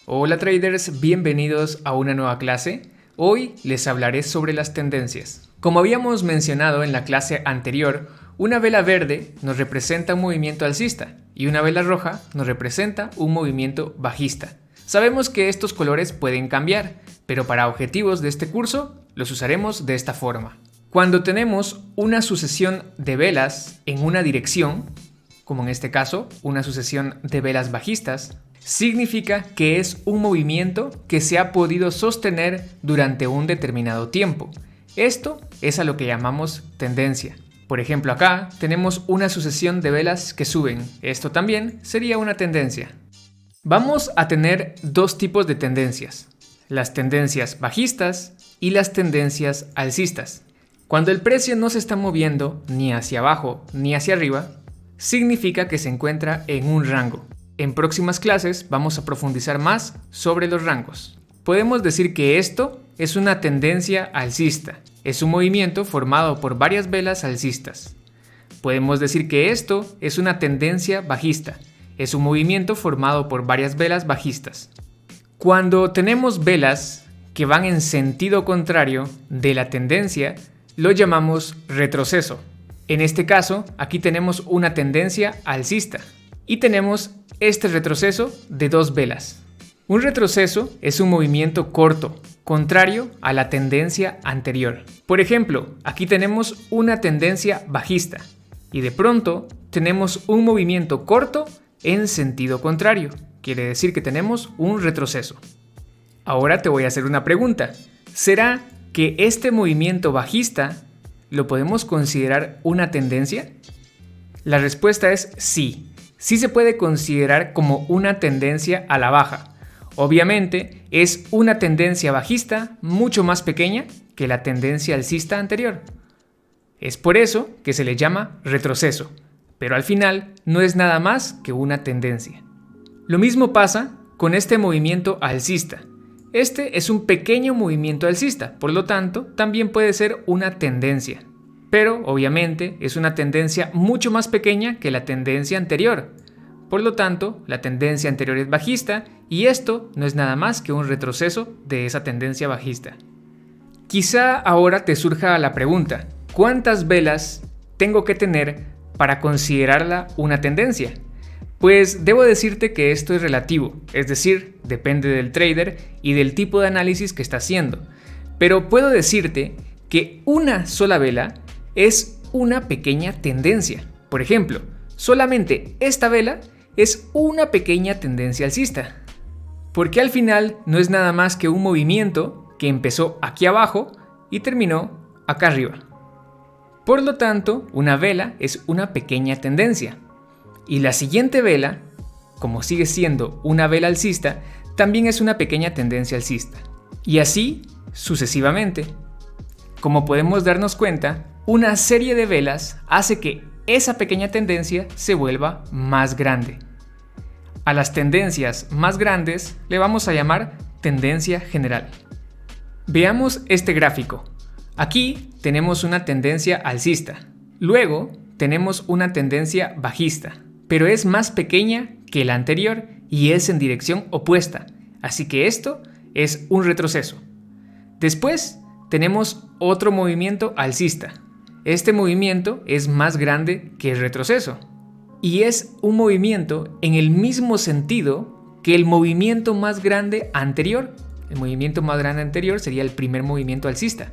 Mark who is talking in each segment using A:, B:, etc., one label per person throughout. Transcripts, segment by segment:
A: Hola traders, bienvenidos a una nueva clase. Hoy les hablaré sobre las tendencias. Como habíamos mencionado en la clase anterior, una vela verde nos representa un movimiento alcista y una vela roja nos representa un movimiento bajista. Sabemos que estos colores pueden cambiar, pero para objetivos de este curso los usaremos de esta forma. Cuando tenemos una sucesión de velas en una dirección, como en este caso una sucesión de velas bajistas, significa que es un movimiento que se ha podido sostener durante un determinado tiempo. Esto es a lo que llamamos tendencia. Por ejemplo, acá tenemos una sucesión de velas que suben. Esto también sería una tendencia. Vamos a tener dos tipos de tendencias: las tendencias bajistas y las tendencias alcistas. Cuando el precio no se está moviendo ni hacia abajo ni hacia arriba, significa que se encuentra en un rango. En próximas clases vamos a profundizar más sobre los rangos. Podemos decir que esto es una tendencia alcista. Es un movimiento formado por varias velas alcistas. Podemos decir que esto es una tendencia bajista. Es un movimiento formado por varias velas bajistas. Cuando tenemos velas que van en sentido contrario de la tendencia, lo llamamos retroceso. En este caso, aquí tenemos una tendencia alcista y tenemos este retroceso de dos velas. Un retroceso es un movimiento corto, contrario a la tendencia anterior. Por ejemplo, aquí tenemos una tendencia bajista y de pronto tenemos un movimiento corto en sentido contrario. Quiere decir que tenemos un retroceso. Ahora te voy a hacer una pregunta. ¿Será que este movimiento bajista lo podemos considerar una tendencia? La respuesta es sí. Sí se puede considerar como una tendencia a la baja. Obviamente es una tendencia bajista mucho más pequeña que la tendencia alcista anterior. Es por eso que se le llama retroceso, pero al final no es nada más que una tendencia. Lo mismo pasa con este movimiento alcista. Este es un pequeño movimiento alcista, por lo tanto también puede ser una tendencia. Pero obviamente es una tendencia mucho más pequeña que la tendencia anterior. Por lo tanto, la tendencia anterior es bajista y esto no es nada más que un retroceso de esa tendencia bajista. Quizá ahora te surja la pregunta: ¿cuántas velas tengo que tener para considerarla una tendencia? Pues debo decirte que esto es relativo, es decir, depende del trader y del tipo de análisis que está haciendo. Pero puedo decirte que una sola vela es una pequeña tendencia. Por ejemplo, solamente esta vela es una pequeña tendencia alcista, porque al final no es nada más que un movimiento que empezó aquí abajo y terminó acá arriba. Por lo tanto, una vela es una pequeña tendencia. Y la siguiente vela, como sigue siendo una vela alcista, también es una pequeña tendencia alcista. Y así sucesivamente. Como podemos darnos cuenta, una serie de velas hace que esa pequeña tendencia se vuelva más grande. A las tendencias más grandes le vamos a llamar tendencia general. Veamos este gráfico. Aquí tenemos una tendencia alcista. Luego tenemos una tendencia bajista, pero es más pequeña que la anterior y es en dirección opuesta. Así que esto es un retroceso. Después tenemos otro movimiento alcista. Este movimiento es más grande que el retroceso y es un movimiento en el mismo sentido que el movimiento más grande anterior. El movimiento más grande anterior sería el primer movimiento alcista.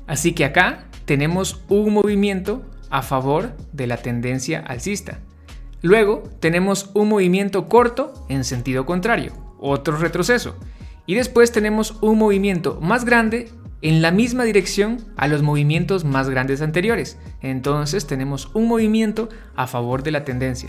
A: Así que acá tenemos un movimiento a favor de la tendencia alcista. Luego tenemos un movimiento corto en sentido contrario, otro retroceso. Y después tenemos un movimiento más grande en la misma dirección a los movimientos más grandes anteriores. Entonces tenemos un movimiento a favor de la tendencia.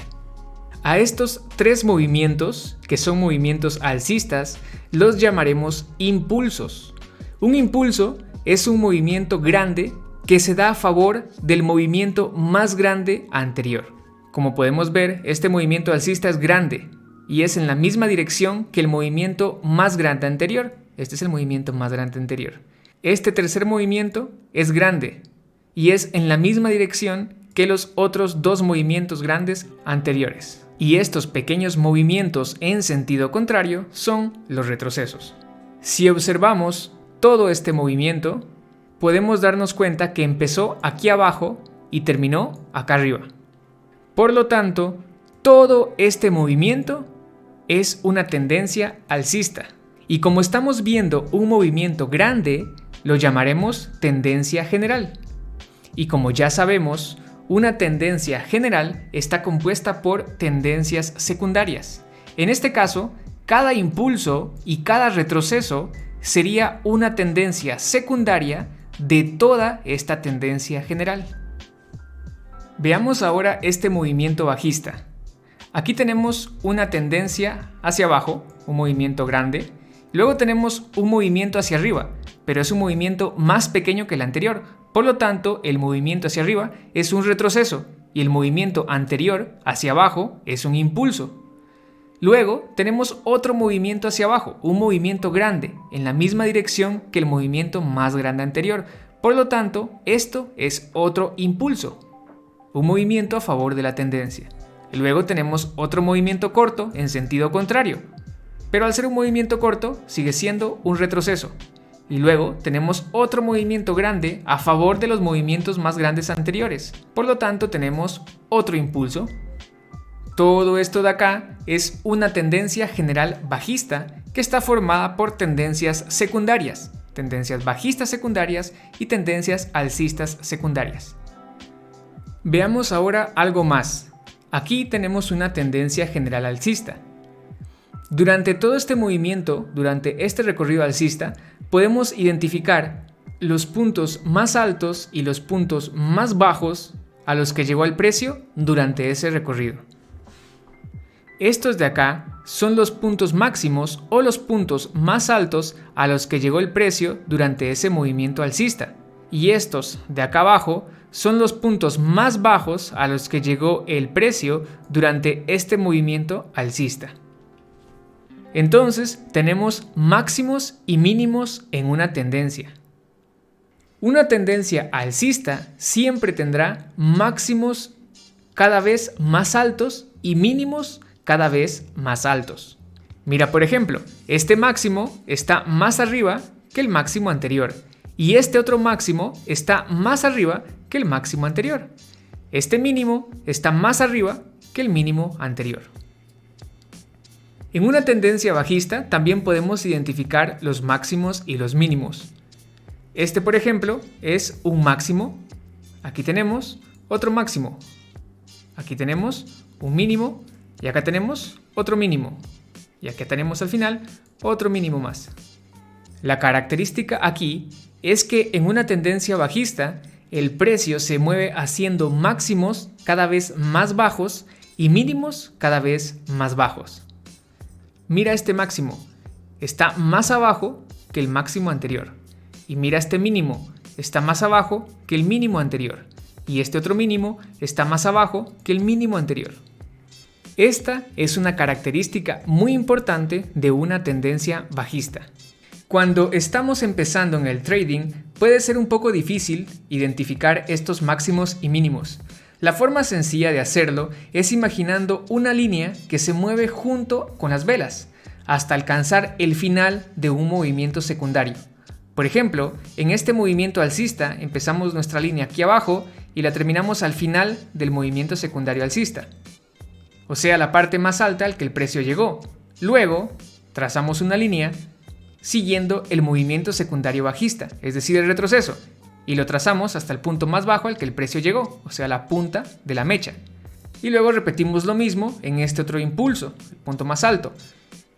A: A estos tres movimientos, que son movimientos alcistas, los llamaremos impulsos. Un impulso es un movimiento grande que se da a favor del movimiento más grande anterior. Como podemos ver, este movimiento alcista es grande y es en la misma dirección que el movimiento más grande anterior. Este es el movimiento más grande anterior. Este tercer movimiento es grande y es en la misma dirección que los otros dos movimientos grandes anteriores. Y estos pequeños movimientos en sentido contrario son los retrocesos. Si observamos todo este movimiento, podemos darnos cuenta que empezó aquí abajo y terminó acá arriba. Por lo tanto, todo este movimiento es una tendencia alcista. Y como estamos viendo un movimiento grande, lo llamaremos tendencia general. Y como ya sabemos, una tendencia general está compuesta por tendencias secundarias. En este caso, cada impulso y cada retroceso sería una tendencia secundaria de toda esta tendencia general. Veamos ahora este movimiento bajista. Aquí tenemos una tendencia hacia abajo, un movimiento grande. Luego tenemos un movimiento hacia arriba, pero es un movimiento más pequeño que el anterior. Por lo tanto, el movimiento hacia arriba es un retroceso y el movimiento anterior hacia abajo es un impulso. Luego tenemos otro movimiento hacia abajo, un movimiento grande, en la misma dirección que el movimiento más grande anterior. Por lo tanto, esto es otro impulso, un movimiento a favor de la tendencia. Y luego tenemos otro movimiento corto en sentido contrario, pero al ser un movimiento corto sigue siendo un retroceso. Y luego tenemos otro movimiento grande a favor de los movimientos más grandes anteriores. Por lo tanto, tenemos otro impulso. Todo esto de acá es una tendencia general bajista que está formada por tendencias secundarias, tendencias bajistas secundarias y tendencias alcistas secundarias. Veamos ahora algo más. Aquí tenemos una tendencia general alcista. Durante todo este movimiento, durante este recorrido alcista, podemos identificar los puntos más altos y los puntos más bajos a los que llegó el precio durante ese recorrido. Estos de acá son los puntos máximos o los puntos más altos a los que llegó el precio durante ese movimiento alcista. Y estos de acá abajo son los puntos más bajos a los que llegó el precio durante este movimiento alcista. Entonces tenemos máximos y mínimos en una tendencia. Una tendencia alcista siempre tendrá máximos cada vez más altos y mínimos cada vez más altos. Mira, por ejemplo, este máximo está más arriba que el máximo anterior y este otro máximo está más arriba que el máximo anterior. Este mínimo está más arriba que el mínimo anterior. En una tendencia bajista también podemos identificar los máximos y los mínimos. Este, por ejemplo, es un máximo. Aquí tenemos otro máximo. Aquí tenemos un mínimo y acá tenemos otro mínimo. Y acá tenemos al final otro mínimo más. La característica aquí es que en una tendencia bajista el precio se mueve haciendo máximos cada vez más bajos y mínimos cada vez más bajos. Mira este máximo, está más abajo que el máximo anterior. Y mira este mínimo, está más abajo que el mínimo anterior. Y este otro mínimo está más abajo que el mínimo anterior. Esta es una característica muy importante de una tendencia bajista. Cuando estamos empezando en el trading, puede ser un poco difícil identificar estos máximos y mínimos. La forma sencilla de hacerlo es imaginando una línea que se mueve junto con las velas hasta alcanzar el final de un movimiento secundario. Por ejemplo, en este movimiento alcista empezamos nuestra línea aquí abajo y la terminamos al final del movimiento secundario alcista, o sea, la parte más alta al que el precio llegó. Luego, trazamos una línea siguiendo el movimiento secundario bajista, es decir, el retroceso, y lo trazamos hasta el punto más bajo al que el precio llegó, o sea, la punta de la mecha. Y luego repetimos lo mismo en este otro impulso, el punto más alto.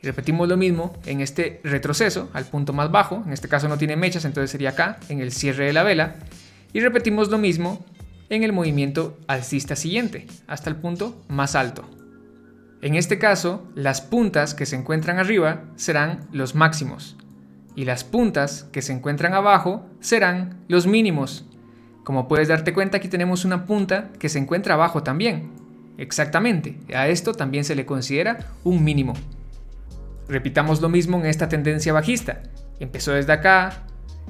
A: Y repetimos lo mismo en este retroceso, al punto más bajo, en este caso no tiene mechas, entonces sería acá, en el cierre de la vela. Y repetimos lo mismo en el movimiento alcista siguiente, hasta el punto más alto. En este caso, las puntas que se encuentran arriba serán los máximos y las puntas que se encuentran abajo serán los mínimos. Como puedes darte cuenta, aquí tenemos una punta que se encuentra abajo también. Exactamente, a esto también se le considera un mínimo. Repitamos lo mismo en esta tendencia bajista. Empezó desde acá,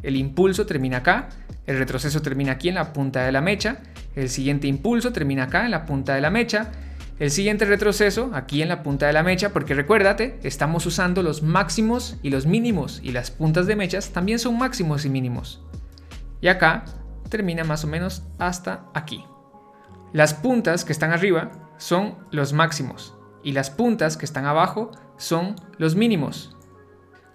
A: el impulso termina acá, el retroceso termina aquí en la punta de la mecha, el siguiente impulso termina acá en la punta de la mecha, el siguiente retroceso aquí en la punta de la mecha, porque recuérdate, estamos usando los máximos y los mínimos y las puntas de mechas también son máximos y mínimos. Y acá termina más o menos hasta aquí. Las puntas que están arriba son los máximos y las puntas que están abajo son los mínimos.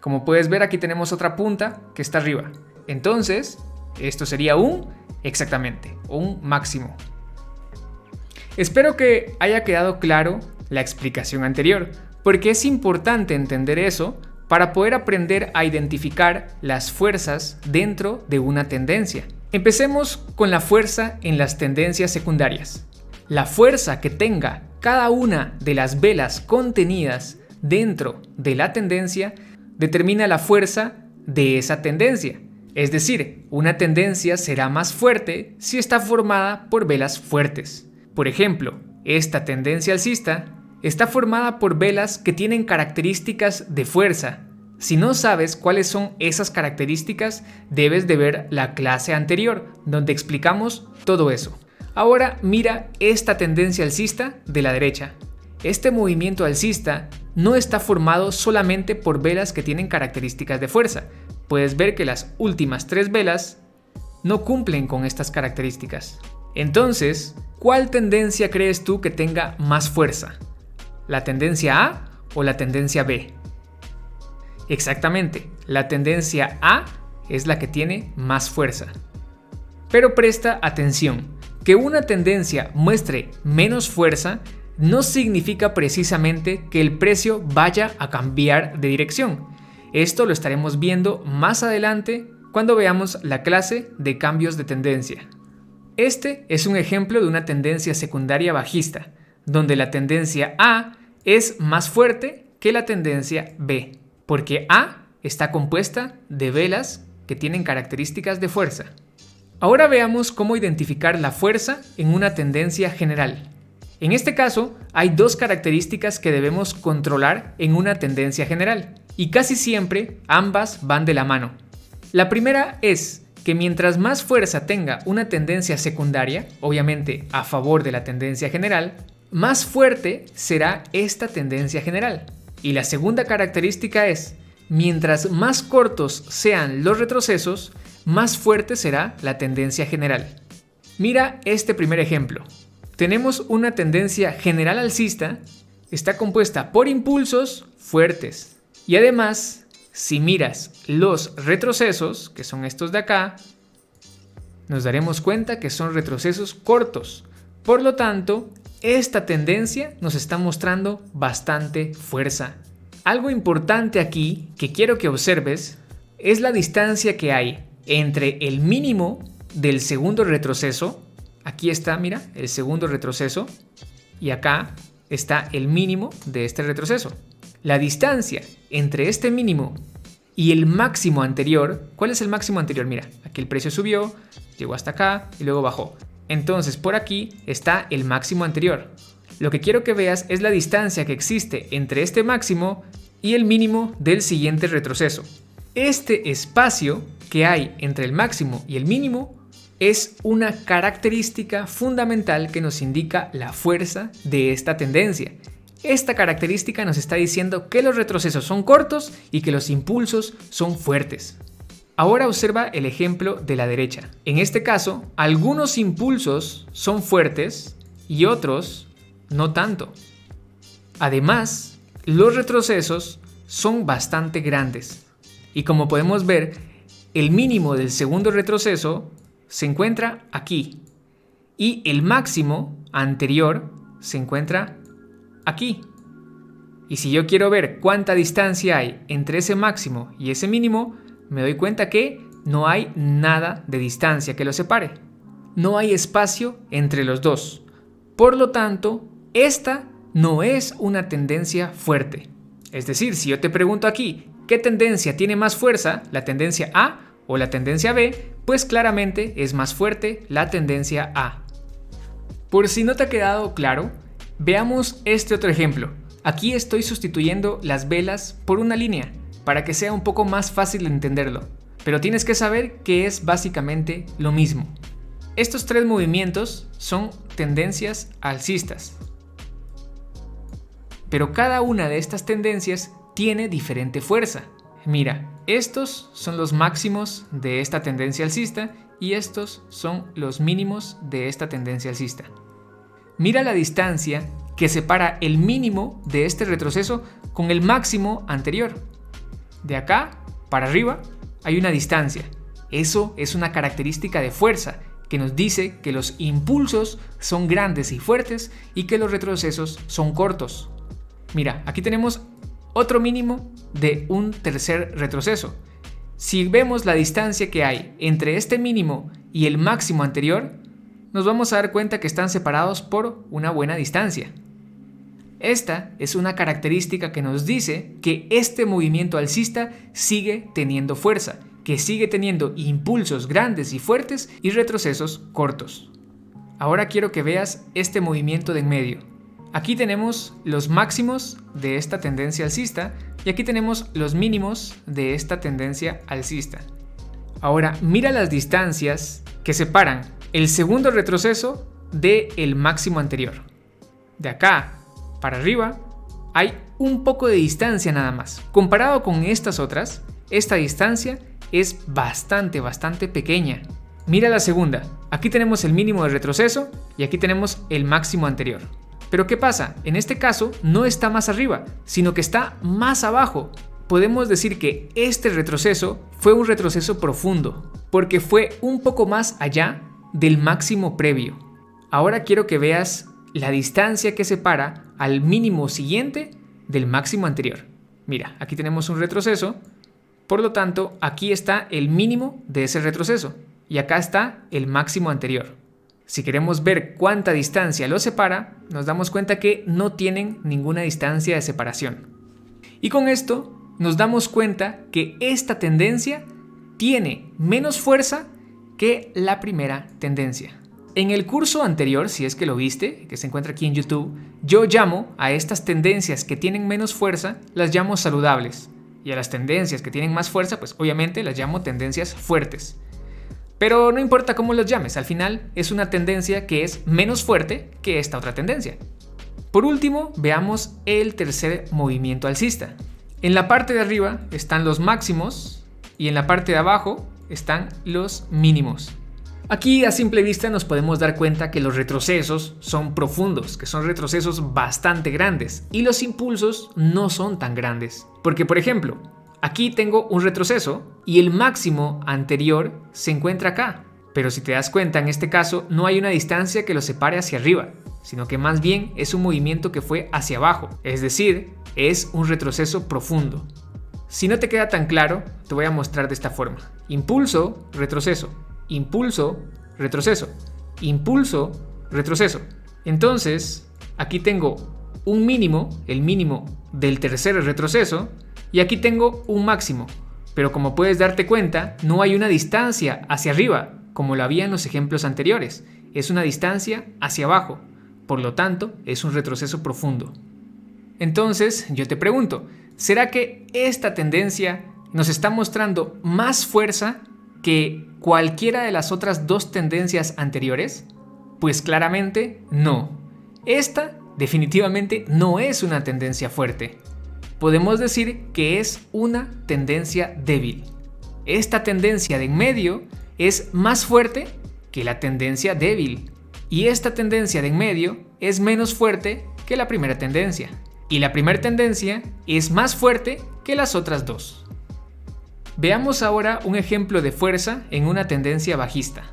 A: Como puedes ver, aquí tenemos otra punta que está arriba. Entonces, esto sería exactamente, un máximo. Espero que haya quedado claro la explicación anterior, porque es importante entender eso para poder aprender a identificar las fuerzas dentro de una tendencia. Empecemos con la fuerza en las tendencias secundarias. La fuerza que tenga cada una de las velas contenidas dentro de la tendencia determina la fuerza de esa tendencia. Es decir, una tendencia será más fuerte si está formada por velas fuertes. Por ejemplo, esta tendencia alcista está formada por velas que tienen características de fuerza. Si no sabes cuáles son esas características, debes de ver la clase anterior, donde explicamos todo eso. Ahora mira esta tendencia alcista de la derecha. Este movimiento alcista no está formado solamente por velas que tienen características de fuerza. Puedes ver que las últimas 3 velas no cumplen con estas características. Entonces, ¿cuál tendencia crees tú que tenga más fuerza? ¿La tendencia A o la tendencia B? Exactamente, la tendencia A es la que tiene más fuerza. Pero presta atención, que una tendencia muestre menos fuerza no significa precisamente que el precio vaya a cambiar de dirección. Esto lo estaremos viendo más adelante cuando veamos la clase de cambios de tendencia. Este es un ejemplo de una tendencia secundaria bajista, donde la tendencia A es más fuerte que la tendencia B, porque A está compuesta de velas que tienen características de fuerza. Ahora veamos cómo identificar la fuerza en una tendencia general. En este caso, hay 2 características que debemos controlar en una tendencia general, y casi siempre ambas van de la mano. La primera es que mientras más fuerza tenga una tendencia secundaria, obviamente a favor de la tendencia general, más fuerte será esta tendencia general. Y la segunda característica es, mientras más cortos sean los retrocesos, más fuerte será la tendencia general. Mira este primer ejemplo. Tenemos una tendencia general alcista, está compuesta por impulsos fuertes. Y además, si miras los retrocesos, que son estos de acá, nos daremos cuenta que son retrocesos cortos. Por lo tanto, esta tendencia nos está mostrando bastante fuerza. Algo importante aquí que quiero que observes es la distancia que hay entre el mínimo del segundo retroceso. Aquí está, mira, el segundo retroceso. Y acá está el mínimo de este retroceso. La distancia entre este mínimo y el máximo anterior, ¿cuál es el máximo anterior? Mira, aquí el precio subió, llegó hasta acá y luego bajó. Entonces por aquí está el máximo anterior. Lo que quiero que veas es la distancia que existe entre este máximo y el mínimo del siguiente retroceso. Este espacio que hay entre el máximo y el mínimo es una característica fundamental que nos indica la fuerza de esta tendencia. Esta característica nos está diciendo que los retrocesos son cortos y que los impulsos son fuertes. Ahora observa el ejemplo de la derecha. En este caso, algunos impulsos son fuertes y otros no tanto. Además, los retrocesos son bastante grandes. Y como podemos ver, el mínimo del segundo retroceso se encuentra aquí y el máximo anterior se encuentra aquí. Y si yo quiero ver cuánta distancia hay entre ese máximo y ese mínimo, me doy cuenta que no hay nada de distancia que los separe. No hay espacio entre los dos. Por lo tanto, esta no es una tendencia fuerte. Es decir, si yo te pregunto aquí, ¿qué tendencia tiene más fuerza? ¿La tendencia A o la tendencia B? Pues claramente es más fuerte la tendencia A. Por si no te ha quedado claro, veamos este otro ejemplo. Aquí estoy sustituyendo las velas por una línea para que sea un poco más fácil de entenderlo, pero tienes que saber que es básicamente lo mismo. Estos 3 movimientos son tendencias alcistas. pero cada una de estas tendencias tiene diferente fuerza. Mira, estos son los máximos de esta tendencia alcista y estos son los mínimos de esta tendencia alcista. Mira la distancia que separa el mínimo de este retroceso con el máximo anterior. De acá para arriba hay una distancia. Eso es una característica de fuerza que nos dice que los impulsos son grandes y fuertes y que los retrocesos son cortos. Mira, aquí tenemos otro mínimo de un tercer retroceso. Si vemos la distancia que hay entre este mínimo y el máximo anterior, nos vamos a dar cuenta que están separados por una buena distancia. Esta es una característica que nos dice que este movimiento alcista sigue teniendo fuerza, que sigue teniendo impulsos grandes y fuertes y retrocesos cortos. Ahora quiero que veas este movimiento de en medio. Aquí tenemos los máximos de esta tendencia alcista y aquí tenemos los mínimos de esta tendencia alcista. Ahora mira las distancias que separan el segundo retroceso del máximo anterior. De acá para arriba hay un poco de distancia nada más. Comparado con estas otras, esta distancia es bastante pequeña. Mira la segunda. Aquí tenemos el mínimo de retroceso y aquí tenemos el máximo anterior. Pero ¿qué pasa? En este caso no está más arriba, sino que está más abajo. Podemos decir que este retroceso fue un retroceso profundo, porque fue un poco más allá del máximo previo. Ahora quiero que veas la distancia que separa al mínimo siguiente del máximo anterior. Mira, aquí tenemos un retroceso, por lo tanto, aquí está el mínimo de ese retroceso y acá está el máximo anterior. Si queremos ver cuánta distancia los separa, nos damos cuenta que no tienen ninguna distancia de separación. Y con esto nos damos cuenta que esta tendencia tiene menos fuerza que la primera tendencia. En el curso anterior, si es que lo viste, que se encuentra aquí en YouTube, yo llamo a estas tendencias que tienen menos fuerza, las llamo saludables. Y a las tendencias que tienen más fuerza, pues obviamente las llamo tendencias fuertes. Pero no importa cómo los llames, al final es una tendencia que es menos fuerte que esta otra tendencia. Por último, veamos el tercer movimiento alcista. En la parte de arriba están los máximos y en la parte de abajo están los mínimos. Aquí a simple vista nos podemos dar cuenta que los retrocesos son profundos, que son retrocesos bastante grandes y los impulsos no son tan grandes. Porque por ejemplo, aquí tengo un retroceso y el máximo anterior se encuentra acá. Pero si te das cuenta, en este caso no hay una distancia que lo separe hacia arriba, sino que más bien es un movimiento que fue hacia abajo. Es decir, es un retroceso profundo. Si no te queda tan claro, te voy a mostrar de esta forma. Impulso, retroceso. Impulso, retroceso. Impulso, retroceso. Entonces, aquí tengo un mínimo, el mínimo del tercer retroceso, y aquí tengo un máximo, pero como puedes darte cuenta, no hay una distancia hacia arriba, como lo había en los ejemplos anteriores, es una distancia hacia abajo, por lo tanto, es un retroceso profundo. Entonces, yo te pregunto, ¿será que esta tendencia nos está mostrando más fuerza que cualquiera de las otras dos tendencias anteriores? Pues claramente no. Esta definitivamente no es una tendencia fuerte. Podemos decir que es una tendencia débil. Esta tendencia de en medio es más fuerte que la tendencia débil. Y esta tendencia de en medio es menos fuerte que la primera tendencia. Y la primera tendencia es más fuerte que las otras dos. Veamos ahora un ejemplo de fuerza en una tendencia bajista.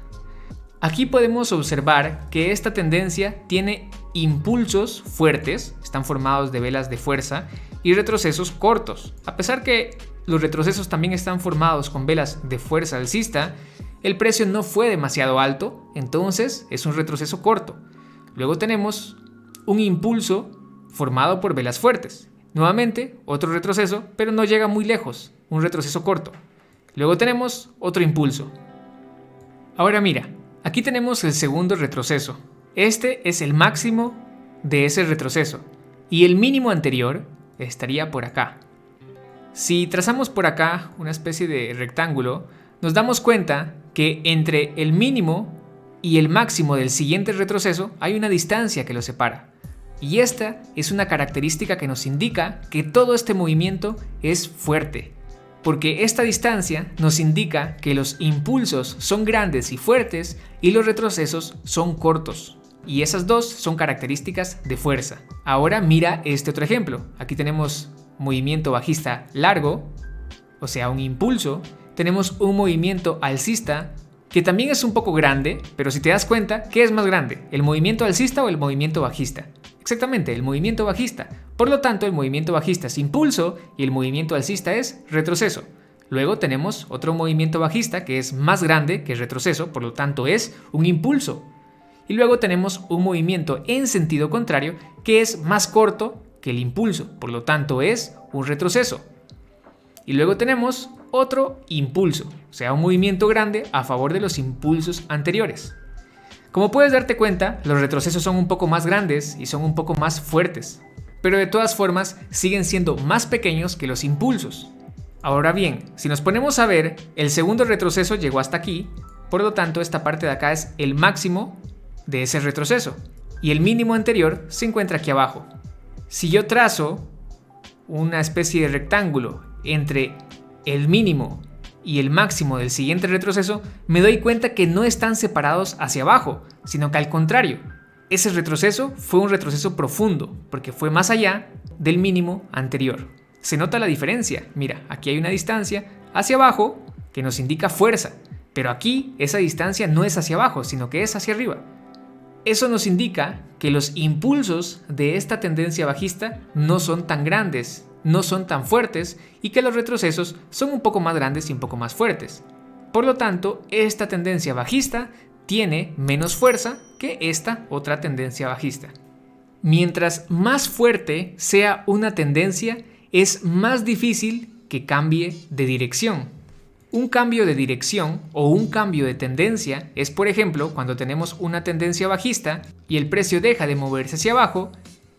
A: Aquí podemos observar que esta tendencia tiene impulsos fuertes, están formados de velas de fuerza, y retrocesos cortos. A pesar que los retrocesos también están formados con velas de fuerza alcista, el precio no fue demasiado alto, entonces es un retroceso corto. Luego tenemos un impulso formado por velas fuertes. Nuevamente, otro retroceso, pero no llega muy lejos, un retroceso corto. Luego tenemos otro impulso. Ahora mira, aquí tenemos el segundo retroceso. Este es el máximo de ese retroceso y el mínimo anterior estaría por acá. Si trazamos por acá una especie de rectángulo, nos damos cuenta que entre el mínimo y el máximo del siguiente retroceso hay una distancia que los separa. Y esta es una característica que nos indica que todo este movimiento es fuerte, porque esta distancia nos indica que los impulsos son grandes y fuertes y los retrocesos son cortos. Y esas dos son características de fuerza. Ahora mira este otro ejemplo. Aquí tenemos movimiento bajista largo, o sea, un impulso. Tenemos un movimiento alcista que también es un poco grande, pero si te das cuenta, ¿qué es más grande? ¿El movimiento alcista o el movimiento bajista? Exactamente, el movimiento bajista. Por lo tanto, el movimiento bajista es impulso y el movimiento alcista es retroceso. Luego tenemos otro movimiento bajista que es más grande que el retroceso, por lo tanto es un impulso. Y luego tenemos un movimiento en sentido contrario que es más corto que el impulso, por lo tanto es un retroceso. Y luego tenemos otro impulso, o sea, un movimiento grande a favor de los impulsos anteriores. Como puedes darte cuenta, los retrocesos son un poco más grandes y son un poco más fuertes, pero de todas formas siguen siendo más pequeños que los impulsos. Ahora bien, si nos ponemos a ver, el segundo retroceso llegó hasta aquí, por lo tanto esta parte de acá es el máximo de ese retroceso y el mínimo anterior se encuentra aquí abajo. Si yo trazo una especie de rectángulo entre el mínimo y el máximo del siguiente retroceso, me doy cuenta que no están separados hacia abajo, sino que al contrario, ese retroceso fue un retroceso profundo, porque fue más allá del mínimo anterior. Se nota la diferencia. Mira, aquí hay una distancia hacia abajo que nos indica fuerza, pero aquí esa distancia no es hacia abajo, sino que es hacia arriba. Eso nos indica que los impulsos de esta tendencia bajista no son tan grandes, no son tan fuertes y que los retrocesos son un poco más grandes y un poco más fuertes. Por lo tanto, esta tendencia bajista tiene menos fuerza que esta otra tendencia bajista. Mientras más fuerte sea una tendencia, es más difícil que cambie de dirección. Un cambio de dirección o un cambio de tendencia es, por ejemplo, cuando tenemos una tendencia bajista y el precio deja de moverse hacia abajo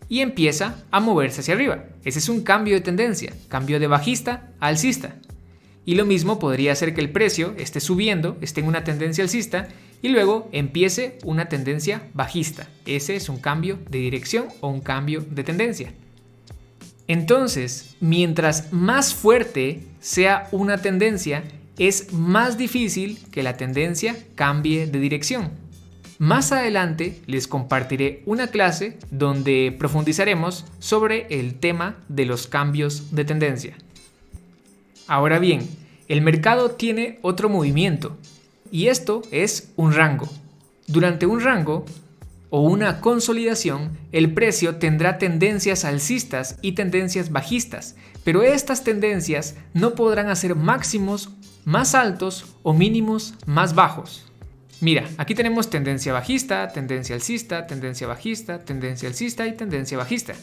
A: y empieza a moverse hacia arriba. Ese es un cambio de tendencia, cambio de bajista a alcista. Y lo mismo podría hacer que el precio esté subiendo, esté en una tendencia alcista y luego empiece una tendencia bajista. Ese es un cambio de dirección o un cambio de tendencia. Entonces, mientras más fuerte sea una tendencia, es más difícil que la tendencia cambie de dirección. Más adelante les compartiré una clase donde profundizaremos sobre el tema de los cambios de tendencia. Ahora bien, el mercado tiene otro movimiento y esto es un rango. Durante un rango o una consolidación, el precio tendrá tendencias alcistas y tendencias bajistas, pero estas tendencias no podrán hacer máximos más altos o mínimos más bajos. Mira, aquí tenemos tendencia bajista, tendencia alcista, tendencia bajista, tendencia alcista y tendencia bajista.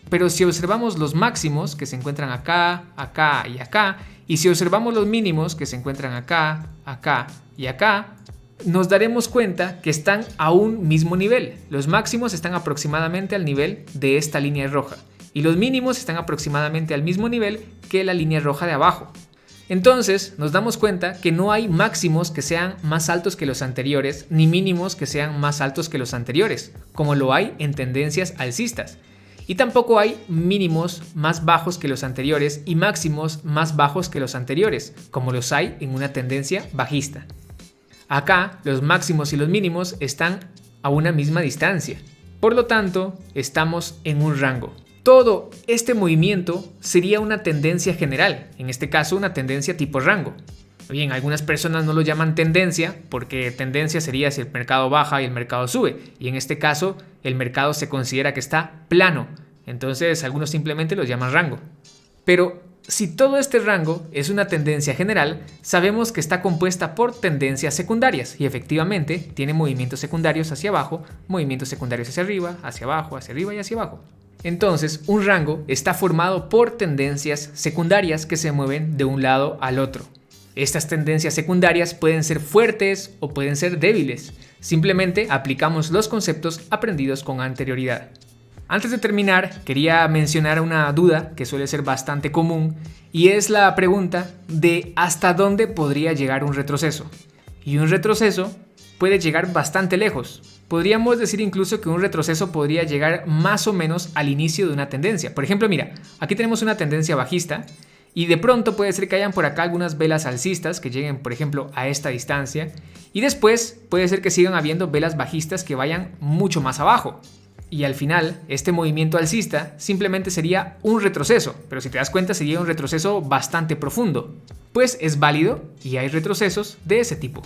A: Pero si observamos los máximos que se encuentran acá, acá y acá, y si observamos los mínimos que se encuentran acá, acá y acá, nos daremos cuenta que están a un mismo nivel. Los máximos están aproximadamente al nivel de esta línea roja y los mínimos están aproximadamente al mismo nivel que la línea roja de abajo. Entonces nos damos cuenta que no hay máximos que sean más altos que los anteriores ni mínimos que sean más altos que los anteriores, como lo hay en tendencias alcistas. Y tampoco hay mínimos más bajos que los anteriores y máximos más bajos que los anteriores, como los hay en una tendencia bajista. Acá los máximos y los mínimos están a una misma distancia. Por lo tanto, estamos en un rango. Todo este movimiento sería una tendencia general, en este caso una tendencia tipo rango. Bien, algunas personas no lo llaman tendencia porque tendencia sería si el mercado baja y el mercado sube, y en este caso el mercado se considera que está plano, entonces algunos simplemente lo llaman rango. Pero si todo este rango es una tendencia general, sabemos que está compuesta por tendencias secundarias y efectivamente tiene movimientos secundarios hacia abajo, movimientos secundarios hacia arriba, hacia abajo, hacia arriba y hacia abajo. Entonces, un rango está formado por tendencias secundarias que se mueven de un lado al otro. Estas tendencias secundarias pueden ser fuertes o pueden ser débiles. Simplemente aplicamos los conceptos aprendidos con anterioridad. Antes de terminar, quería mencionar una duda que suele ser bastante común y es la pregunta de ¿hasta dónde podría llegar un retroceso? Y un retroceso puede llegar bastante lejos. Podríamos decir incluso que un retroceso podría llegar más o menos al inicio de una tendencia. Por ejemplo, mira, aquí tenemos una tendencia bajista y de pronto puede ser que hayan por acá algunas velas alcistas que lleguen, por ejemplo, a esta distancia, y después puede ser que sigan habiendo velas bajistas que vayan mucho más abajo. Y al final, este movimiento alcista simplemente sería un retroceso, pero si te das cuenta sería un retroceso bastante profundo. Pues es válido y hay retrocesos de ese tipo.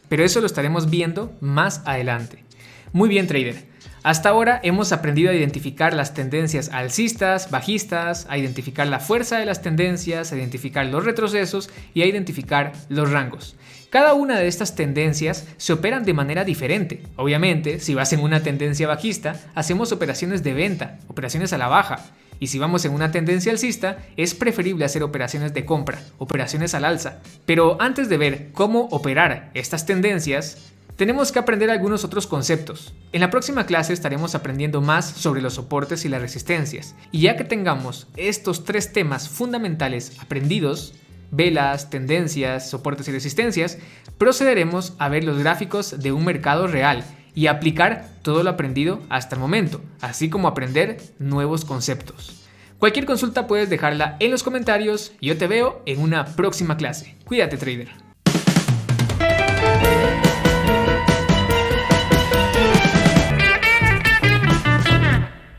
A: Pero eso lo estaremos viendo más adelante. Muy bien, trader. Hasta ahora hemos aprendido a identificar las tendencias alcistas, bajistas, a identificar la fuerza de las tendencias, a identificar los retrocesos y a identificar los rangos. Cada una de estas tendencias se operan de manera diferente. Obviamente, si vas en una tendencia bajista, hacemos operaciones de venta, operaciones a la baja. Y si vamos en una tendencia alcista, es preferible hacer operaciones de compra, operaciones al alza. Pero antes de ver cómo operar estas tendencias, tenemos que aprender algunos otros conceptos. En la próxima clase estaremos aprendiendo más sobre los soportes y las resistencias. Y ya que tengamos estos 3 temas fundamentales aprendidos, velas, tendencias, soportes y resistencias, procederemos a ver los gráficos de un mercado real y aplicar todo lo aprendido hasta el momento, así como aprender nuevos conceptos. Cualquier consulta puedes dejarla en los comentarios y yo te veo en una próxima clase. Cuídate, trader.